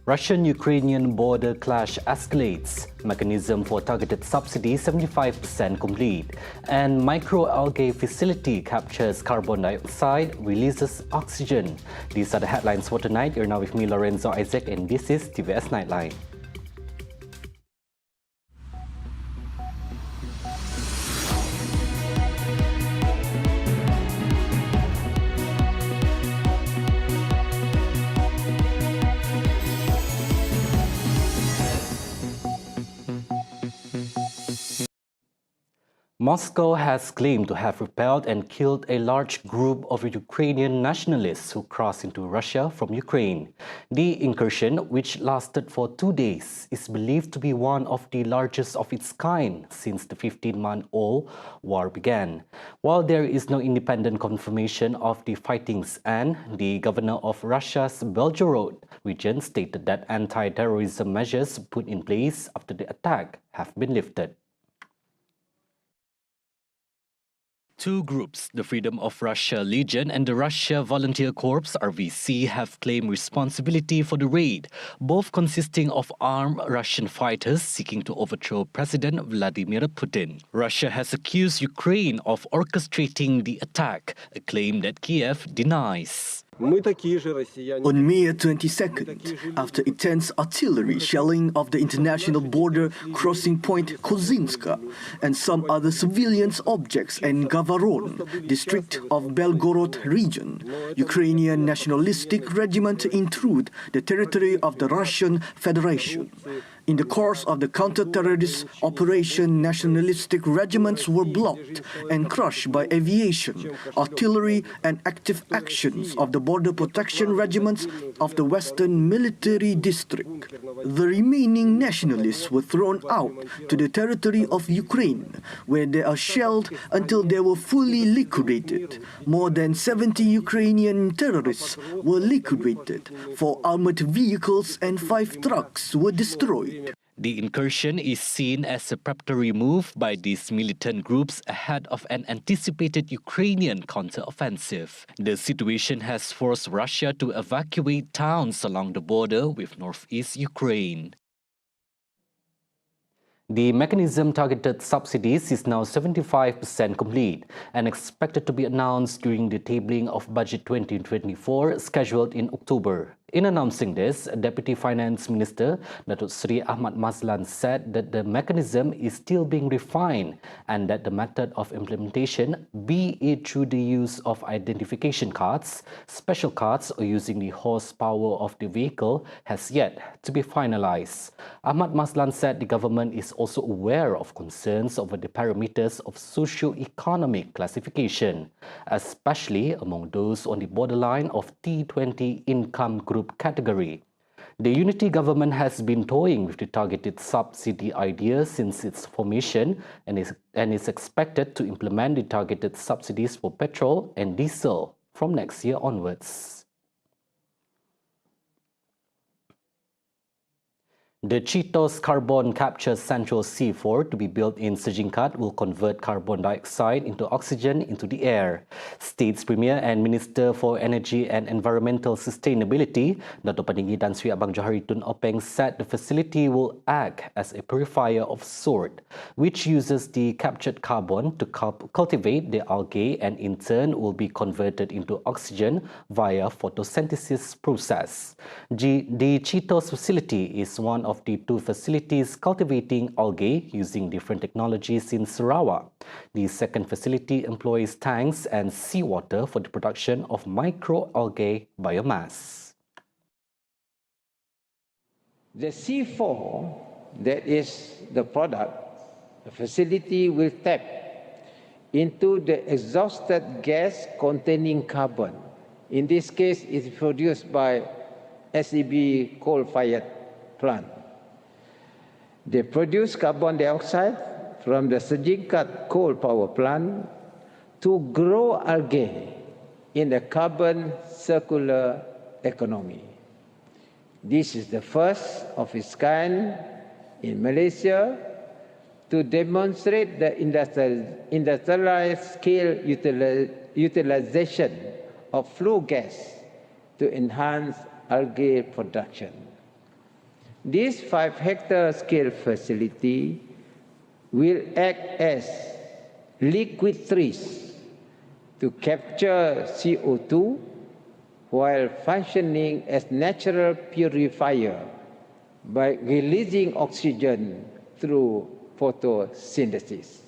Russian-Ukrainian border clash escalates. Mechanism for targeted subsidy 75% complete. And microalgae facility captures carbon dioxide, releases oxygen. These are the headlines for tonight. You're now with me, Lorenzo Isaac, and this is TVS Nightline. Moscow has claimed to have repelled and killed a large group of Ukrainian nationalists who crossed into Russia from Ukraine. The incursion, which lasted for 2 days, is believed to be one of the largest of its kind since the 15-month-old war began. While there is no independent confirmation of the fighting's end, the governor of Russia's Belgorod region stated that anti-terrorism measures put in place after the attack have been lifted. Two groups, the Freedom of Russia Legion and the Russia Volunteer Corps (RVC), have claimed responsibility for the raid, both consisting of armed Russian fighters seeking to overthrow President Vladimir Putin. Russia has accused Ukraine of orchestrating the attack, a claim that Kiev denies. On May 22nd, after intense artillery shelling of the international border crossing point Kozinska and some other civilians objects in Gavaron, district of Belgorod region, Ukrainian nationalistic regiment intrude the territory of the Russian Federation. In the course of the counter-terrorist operation, nationalistic regiments were blocked and crushed by aviation, artillery and active actions of the border protection regiments of the Western Military District. The remaining nationalists were thrown out to the territory of Ukraine, where they are shelled until they were fully liquidated. More than 70 Ukrainian terrorists were liquidated, 4 armored vehicles and 5 trucks were destroyed. The incursion is seen as a preparatory move by these militant groups ahead of an anticipated Ukrainian counter-offensive. The situation has forced Russia to evacuate towns along the border with northeast Ukraine. The mechanism targeted subsidies is now 75% complete and expected to be announced during the tabling of Budget 2024 scheduled in October. In announcing this, Deputy Finance Minister Datuk Seri Ahmad Mazlan said that the mechanism is still being refined and that the method of implementation, be it through the use of identification cards, special cards or using the horsepower of the vehicle, has yet to be finalized. Ahmad Mazlan said the government is also aware of concerns over the parameters of socio-economic classification, especially among those on the borderline of T20 income group category. The unity government has been toying with the targeted subsidy idea since its formation and is expected to implement the targeted subsidies for petrol and diesel from next year onwards. The Cheetos Carbon Capture Central C4 to be built in Sejingkat will convert carbon dioxide into oxygen into the air. State's Premier and Minister for Energy and Environmental Sustainability, Dato' Paninggi Tan Sri Abang Johari Tun Openg, said the facility will act as a purifier of sort, which uses the captured carbon to cultivate the algae and in turn will be converted into oxygen via photosynthesis process. The Cheetos facility is one of the 2 facilities cultivating algae using different technologies in Sarawak. The second facility employs tanks and seawater for the production of microalgae biomass. The C4, that is the product, the facility will tap into the exhausted gas containing carbon. In this case, it's produced by SEB coal-fired plant. They produce carbon dioxide from the Sejingkat coal power plant to grow algae in the carbon circular economy. This is the first of its kind in Malaysia to demonstrate the industrialized scale utilization of flue gas to enhance algae production. This 5-hectare scale facility will act as liquid trees to capture CO2 while functioning as natural purifier by releasing oxygen through photosynthesis.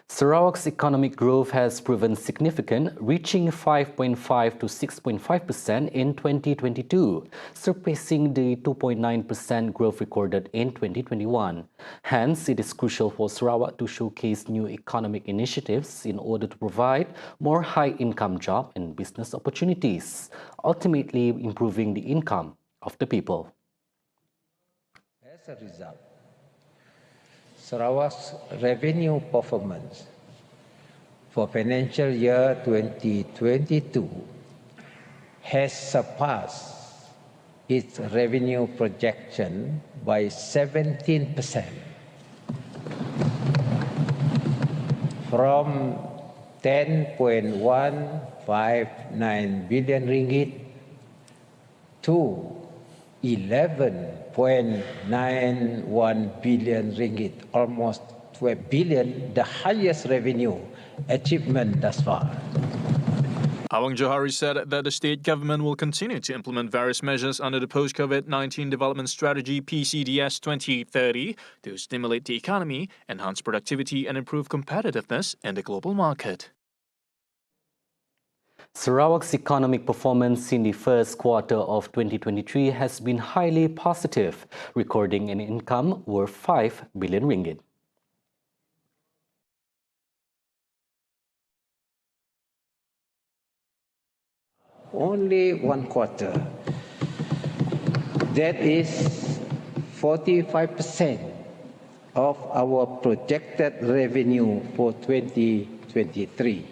Sarawak's economic growth has proven significant, reaching 5.5 to 6.5% in 2022, surpassing the 2.9% growth recorded in 2021. Hence, it is crucial for Sarawak to showcase new economic initiatives in order to provide more high-income job and business opportunities, ultimately improving the income of the people. As a result, Sarawak's revenue performance for financial year 2022 has surpassed its revenue projection by 17%, from 10.159 billion ringgit to 11.91 billion ringgit, almost 12 billion, the highest revenue achievement thus far. Awang Johari said that the state government will continue to implement various measures under the post-COVID-19 development strategy PCDS 2030 to stimulate the economy, enhance productivity and improve competitiveness in the global market. Sarawak's economic performance in the first quarter of 2023 has been highly positive, recording an income worth 5 billion ringgit. Only one quarter. That is 45% of our projected revenue for 2023.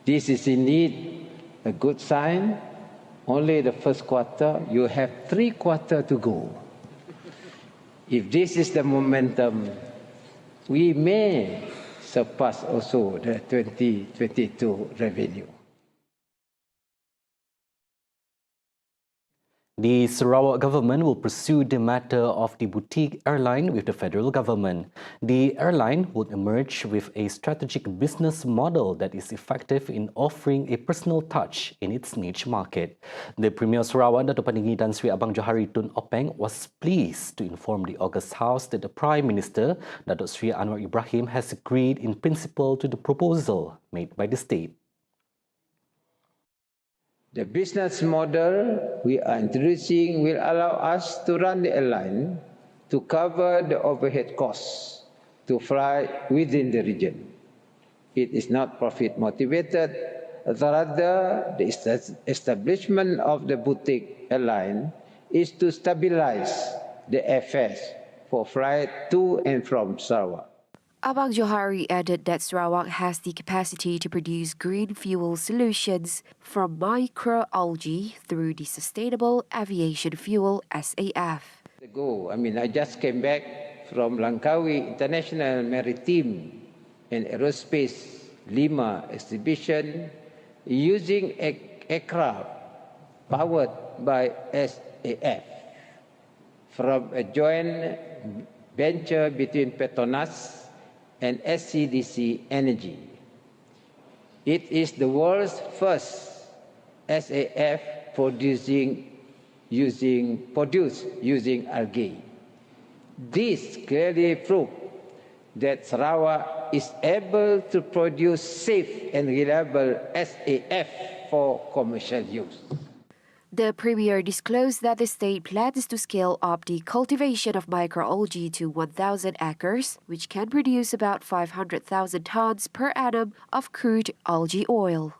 This is indeed a good sign. Only the first quarter, you have 3 quarters to go. If this is the momentum, we may surpass also the 2022 revenue. The Sarawak government will pursue the matter of the boutique airline with the federal government. The airline would emerge with a strategic business model that is effective in offering a personal touch in its niche market. The Premier Sarawak, Dato' Paninggi Tan Sri Abang Johari Tun Openg, was pleased to inform the August House that the Prime Minister, Dato' Sri Anwar Ibrahim, has agreed in principle to the proposal made by the state. The business model we are introducing will allow us to run the airline to cover the overhead costs to fly within the region. It is not profit motivated, rather the establishment of the boutique airline is to stabilize the airfares for flight to and from Sarawak. Abang Johari added that Sarawak has the capacity to produce green fuel solutions from microalgae through the Sustainable Aviation Fuel SAF. I just came back from Langkawi International Maritime and Aerospace Lima exhibition using aircraft powered by SAF from a joint venture between Petronas and SCDC Energy. It is the world's first SAF produced using algae. This clearly proves that Sarawak is able to produce safe and reliable SAF for commercial use. The Premier disclosed that the state plans to scale up the cultivation of microalgae to 1,000 acres, which can produce about 500,000 tons per annum of crude algae oil.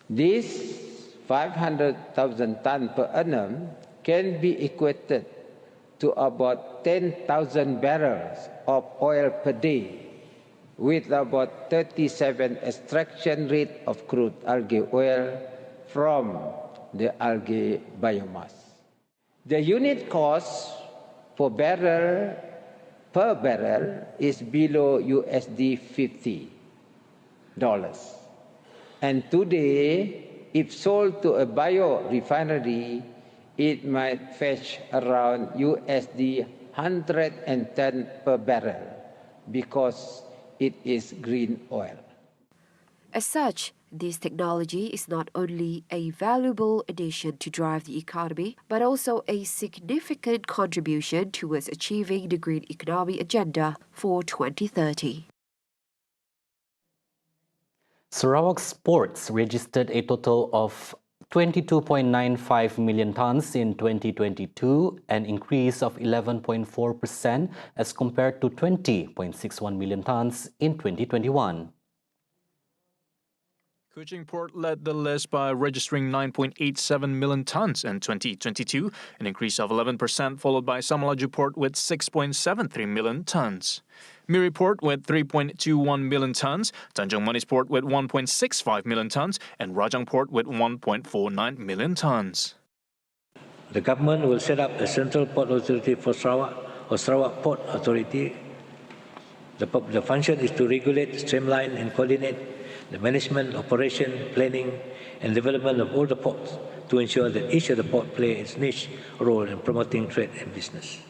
This 500,000 tons per annum can be equated to about 10,000 barrels of oil per day, with about 37 extraction rate of crude algae oil from the algae biomass. The unit cost per barrel per barrel is below USD $50. And today, if sold to a biorefinery, it might fetch around USD 110 per barrel because it is green oil. As such, this technology is not only a valuable addition to drive the economy, but also a significant contribution towards achieving the green economy agenda for 2030. Sarawak's ports registered a total of 22.95 million tons in 2022, an increase of 11.4% as compared to 20.61 million tons in 2021. Kuching Port led the list by registering 9.87 million tons in 2022, an increase of 11%, followed by Samalaju Port with 6.73 million tons. Miri Port with 3.21 million tons, Tanjung Manis Port with 1.65 million tons, and Rajang Port with 1.49 million tons. The government will set up a central port authority for Sarawak, or Sarawak Port Authority. The function is to regulate, streamline, and coordinate the management, operation, planning, and development of all the ports to ensure that each of the ports play its niche role in promoting trade and business.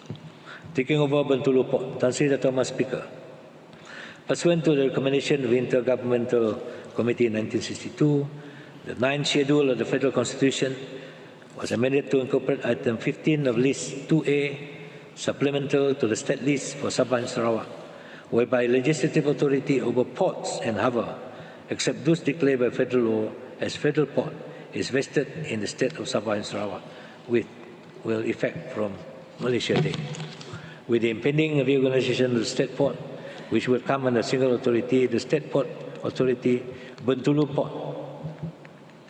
Taking over Bintulu Port, Tan Sri Dato' Mas Speaker, pursuant to the recommendation of the Intergovernmental Committee in 1962, the 9th schedule of the Federal Constitution was amended to incorporate Item 15 of List 2A, supplemental to the State List for Sabah and Sarawak, whereby legislative authority over ports and harbour, except those declared by federal law as federal port, is vested in the state of Sabah and Sarawak, with will effect from Malaysia Day. With the impending reorganization of the state port, which will come under single authority, the state port authority, Bintulu Port,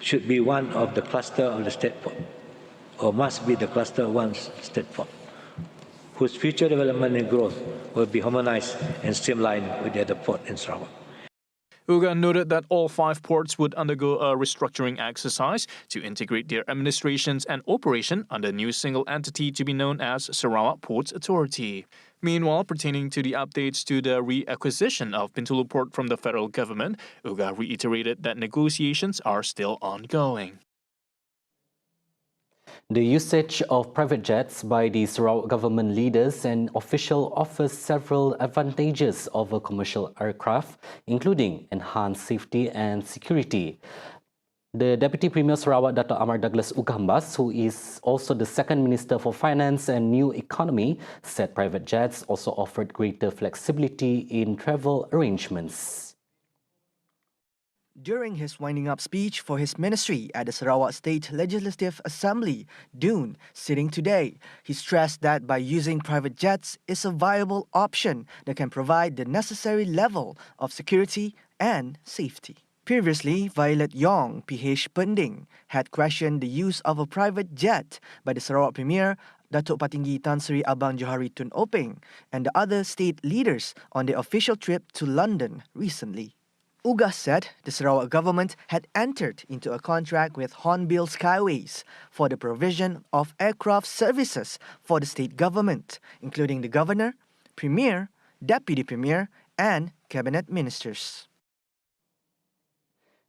should be one of the cluster of the state port, or must be the cluster of one state port, whose future development and growth will be harmonized and streamlined with the other port in Sarawak. UGA noted that all 5 ports would undergo a restructuring exercise to integrate their administrations and operation under a new single entity to be known as Sarawak Ports Authority. Meanwhile, pertaining to the updates to the reacquisition of Bintulu Port from the federal government, UGA reiterated that negotiations are still ongoing. The usage of private jets by the Sarawak government leaders and officials offers several advantages over commercial aircraft, including enhanced safety and security. The Deputy Premier Sarawak, Dr. Amar Douglas Ugambas, who is also the Second Minister for Finance and New Economy, said private jets also offered greater flexibility in travel arrangements. During his winding-up speech for his ministry at the Sarawak State Legislative Assembly, Dune, sitting today, he stressed that by using private jets is a viable option that can provide the necessary level of security and safety. Previously, Violet Yong, PH Pending, had questioned the use of a private jet by the Sarawak Premier, Datuk Patinggi Tan Sri Abang Johari Tun Openg, and the other state leaders on their official trip to London recently. UGA said the Sarawak government had entered into a contract with Hornbill Skyways for the provision of aircraft services for the state government, including the Governor, Premier, Deputy Premier, and Cabinet Ministers.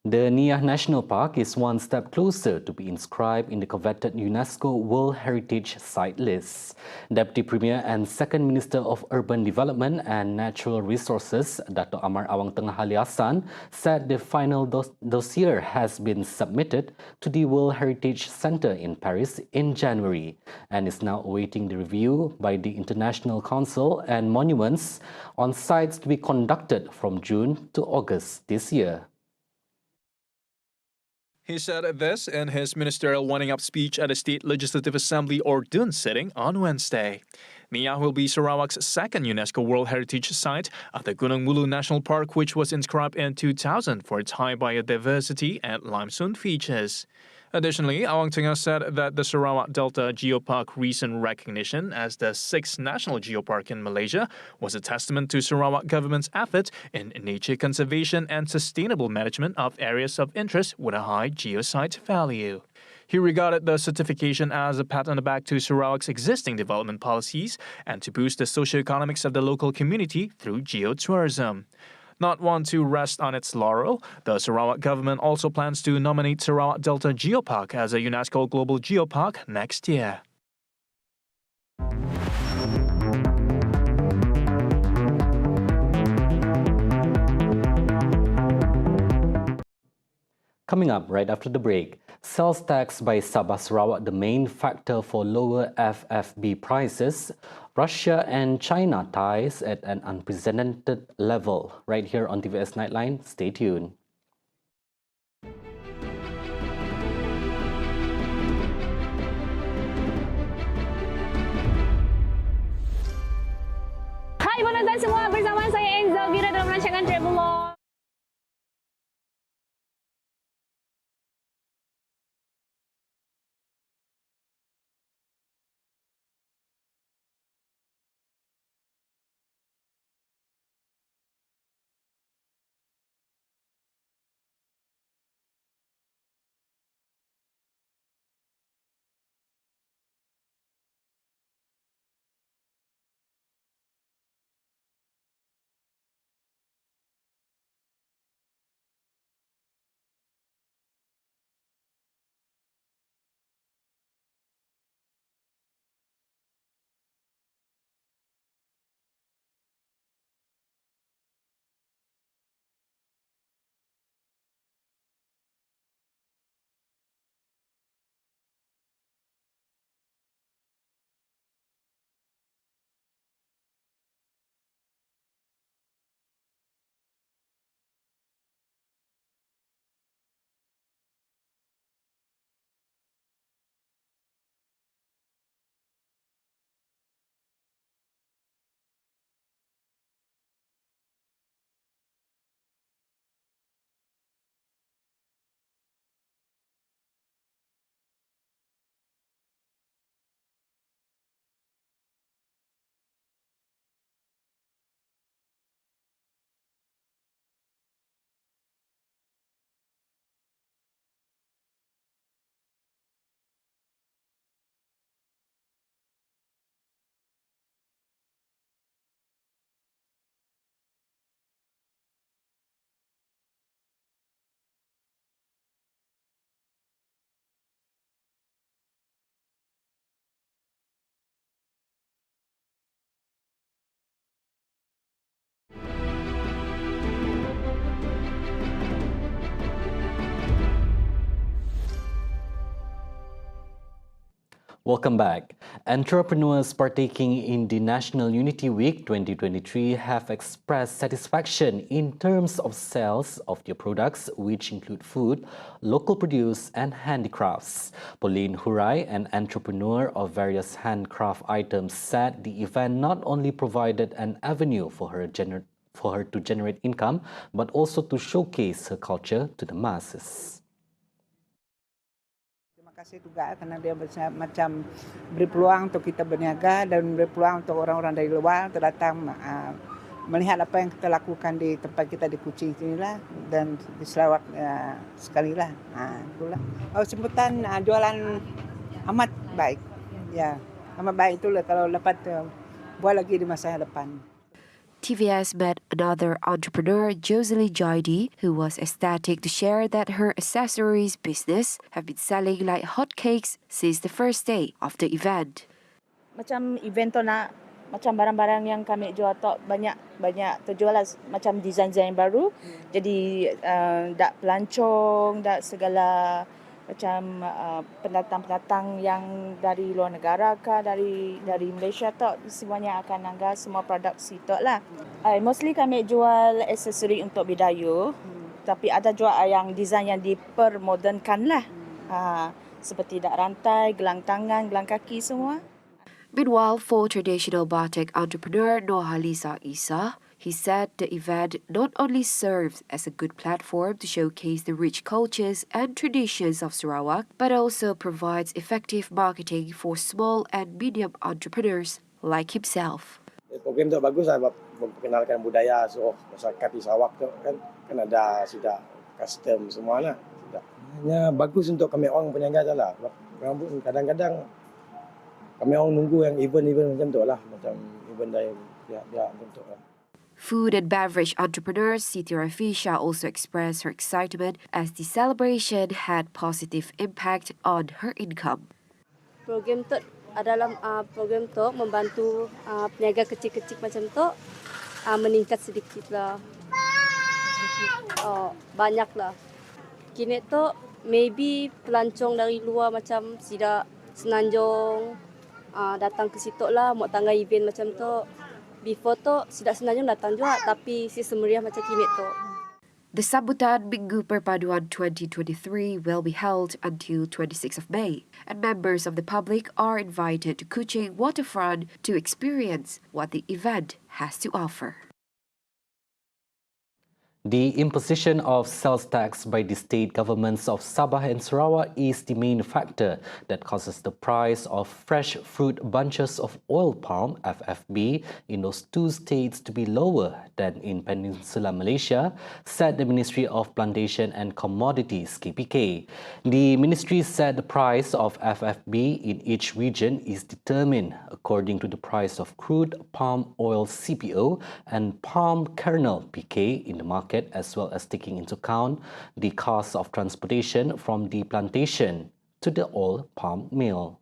The Niah National Park is one step closer to be inscribed in the coveted UNESCO World Heritage Site list. Deputy Premier and Second Minister of Urban Development and Natural Resources, Dr. Amar Awang Tengah Ali Hassan, said the final dossier has been submitted to the World Heritage Centre in Paris in January and is now awaiting the review by the International Council and Monuments on sites to be conducted from June to August this year. He said this in his ministerial winding-up speech at the State Legislative Assembly or DUN sitting on Wednesday. Niah will be Sarawak's second UNESCO World Heritage Site after Gunung Mulu National Park, which was inscribed in 2000 for its high biodiversity and limestone features. Additionally, Awang Tengah said that the Sarawak Delta Geopark recent recognition as the 6th national geopark in Malaysia was a testament to Sarawak government's effort in nature conservation and sustainable management of areas of interest with a high geosite value. He regarded the certification as a pat on the back to Sarawak's existing development policies and to boost the socioeconomics of the local community through geotourism. Not one to rest on its laurel, the Sarawak government also plans to nominate Sarawak Delta Geopark as a UNESCO Global Geopark next year. Coming up right after the break, sales tax by Sabah Sarawak the main factor for lower FFB prices, Russia and China ties at an unprecedented level. Right here on TVS Nightline, stay tuned. Hai penonton semua, bersama saya Enzo Vira dalam rancangan Travelog. Welcome back. Entrepreneurs partaking in the National Unity Week 2023 have expressed satisfaction in terms of sales of their products, which include food, local produce, and handicrafts. Pauline Hurai, an entrepreneur of various handcraft items, said the event not only provided an avenue for her to generate income, but also to showcase her culture to the masses. Terima kasih juga karena dia macam beri peluang untuk kita berniaga dan beri peluang untuk orang-orang dari luar untuk datang melihat apa yang kita lakukan di tempat kita di Kuching inilah dan di Sarawak sekali lah. Itulah. Sambutan jualan amat baik. Ya, amat baik itulah kalau dapat buat lagi di masa depan. TVS met another entrepreneur, Joselie Jaidi, who was ecstatic to share that her accessories business have been selling like hotcakes since the first day of the event. Macam event tu nak macam barang-barang yang kami jual tu banyak terjual lah, macam design-design baru. Jadi dak pelancong, dak segala macam pendatang-pendatang yang dari luar negara ke dari Malaysia tu semuanya akan anggar semua produk situ lah. Mostly kami jual aksesori untuk bidaya, tapi ada juga yang design yang dipermodernkan lah. Seperti dak rantai, gelang tangan, gelang kaki semua. Meanwhile, for traditional batik entrepreneur Nohalisa Isa, he said the event not only serves as a good platform to showcase the rich cultures and traditions of Sarawak, but also provides effective marketing for small and medium entrepreneurs like himself. Program tu bagus lah, memperkenalkan budaya masyarakat di Sarawak tu kan ada sudah custom semua lah. Hanya bagus untuk kami orang peniaga salah. Kadang-kadang kami orang nunggu yang event-event macam tu lah. Macam event dari pihak-pihak macam tu lah. Food and beverage entrepreneur Siti Rafisha also expressed her excitement as the celebration had positive impact on her income. Program tu adalah program tu membantu peniaga kecil-kecil macam tu meningkat sedikit lah. Banyak lah. Kini tu maybe pelancong dari luar macam tidak senanjung datang ke situ lah, mau tangga event macam tu. Before tu tidak senanjung datang juga, tapi si semeriah macam kini tu. The Sambutan Minggu Perpaduan 2023 will be held until 26th of May, and members of the public are invited to Kuching waterfront to experience what the event has to offer. The imposition of sales tax by the state governments of Sabah and Sarawak is the main factor that causes the price of fresh fruit bunches of oil palm (FFB) in those two states to be lower than in Peninsular Malaysia, said the Ministry of Plantation and Commodities (KPK). The ministry said the price of FFB in each region is determined according to the price of crude palm oil (CPO) and palm kernel (PK) in the market, as well as taking into account the cost of transportation from the plantation to the oil palm mill.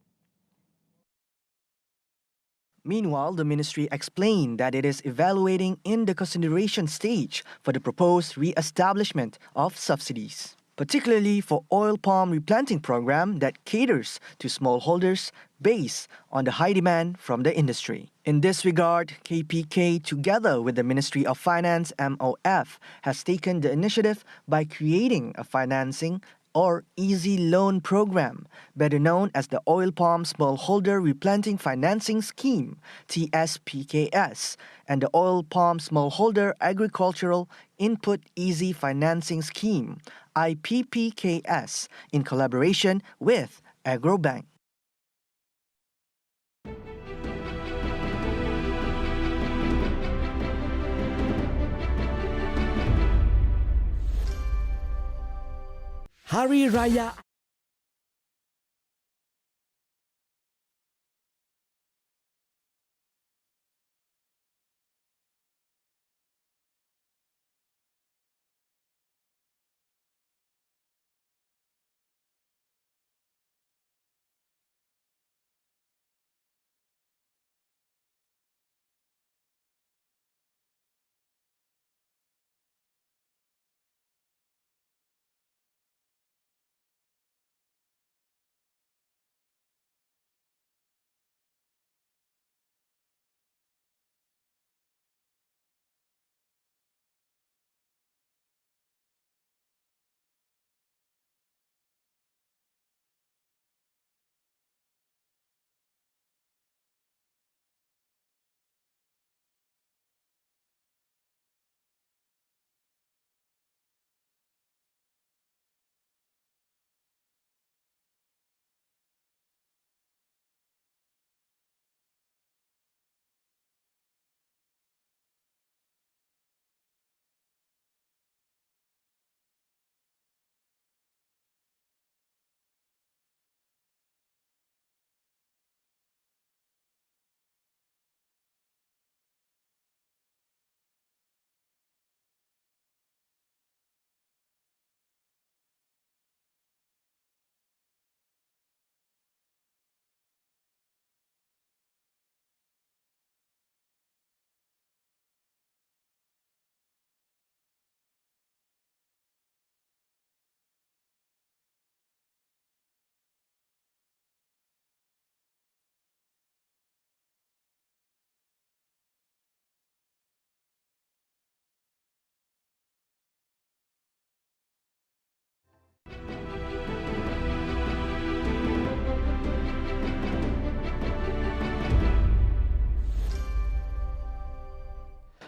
Meanwhile, the ministry explained that it is evaluating in the consideration stage for the proposed re-establishment of subsidies, particularly for oil palm replanting program that caters to smallholders based on the high demand from the industry. In this regard, KPK, together with the Ministry of Finance (MOF), has taken the initiative by creating a financing or easy loan program, better known as the Oil Palm Smallholder Replanting Financing Scheme (TSPKS) and the Oil Palm Smallholder Agricultural Input Easy Financing Scheme (IPPKS) in collaboration with Agrobank. Hari Raya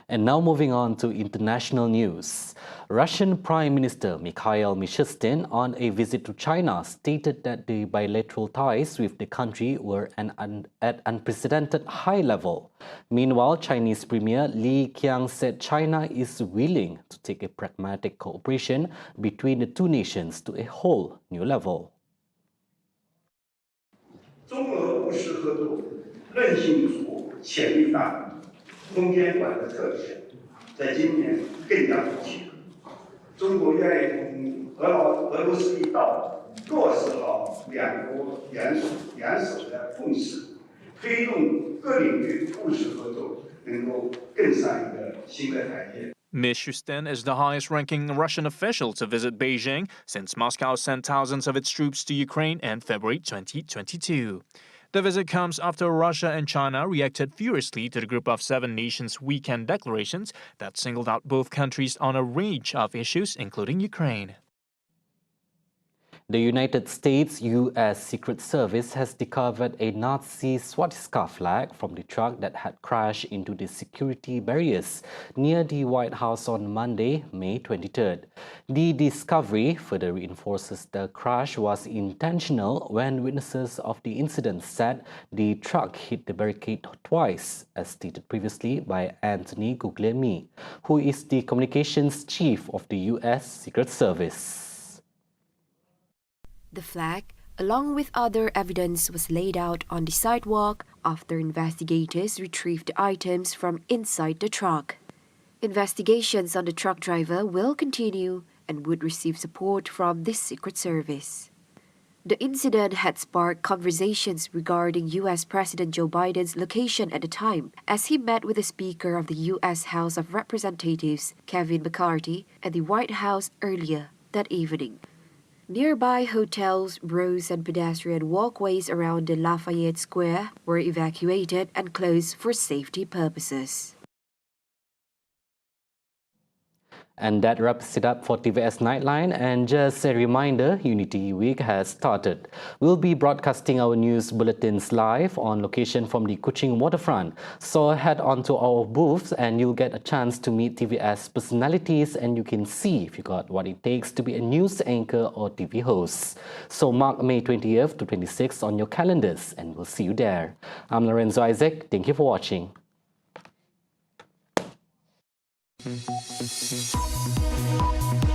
And now moving on to international news. Russian Prime Minister Mikhail Mishustin, on a visit to China, stated that the bilateral ties with the country were at unprecedented high level. Meanwhile, Chinese Premier Li Qiang said China is willing to take a pragmatic cooperation between the two nations to a whole new level. 中俄务实合作韧性足、潜力大、空间短的特点，在今年更加突起。中国愿意同俄罗斯一道，落实好两国元首的共识，推动各领域务实合作能够更上一个新的台阶。 Mishustin is the highest-ranking Russian official to visit Beijing since Moscow sent thousands of its troops to Ukraine in February 2022. The visit comes after Russia and China reacted furiously to the Group of Seven Nations weekend declarations that singled out both countries on a range of issues, including Ukraine. The United States U.S. Secret Service has recovered a Nazi swastika flag from the truck that had crashed into the security barriers near the White House on Monday, May 23rd. The discovery further reinforces the crash was intentional when witnesses of the incident said the truck hit the barricade twice, as stated previously by Anthony Guglielmi, who is the communications chief of the U.S. Secret Service. The flag, along with other evidence, was laid out on the sidewalk after investigators retrieved the items from inside the truck. Investigations on the truck driver will continue and would receive support from the Secret Service. The incident had sparked conversations regarding U.S. President Joe Biden's location at the time, as he met with the Speaker of the U.S. House of Representatives, Kevin McCarthy, at the White House earlier that evening. Nearby hotels, roads and pedestrian walkways around the Lafayette Square were evacuated and closed for safety purposes. And that wraps it up for TVS Nightline. And just a reminder, Unity Week has started. We'll be broadcasting our news bulletins live on location from the Kuching waterfront. So head on to our booths and you'll get a chance to meet TVS personalities and you can see if you got what it takes to be a news anchor or TV host. So mark May 20th to 26th on your calendars and we'll see you there. I'm Lorenzo Isaac. Thank you for watching. Thank you.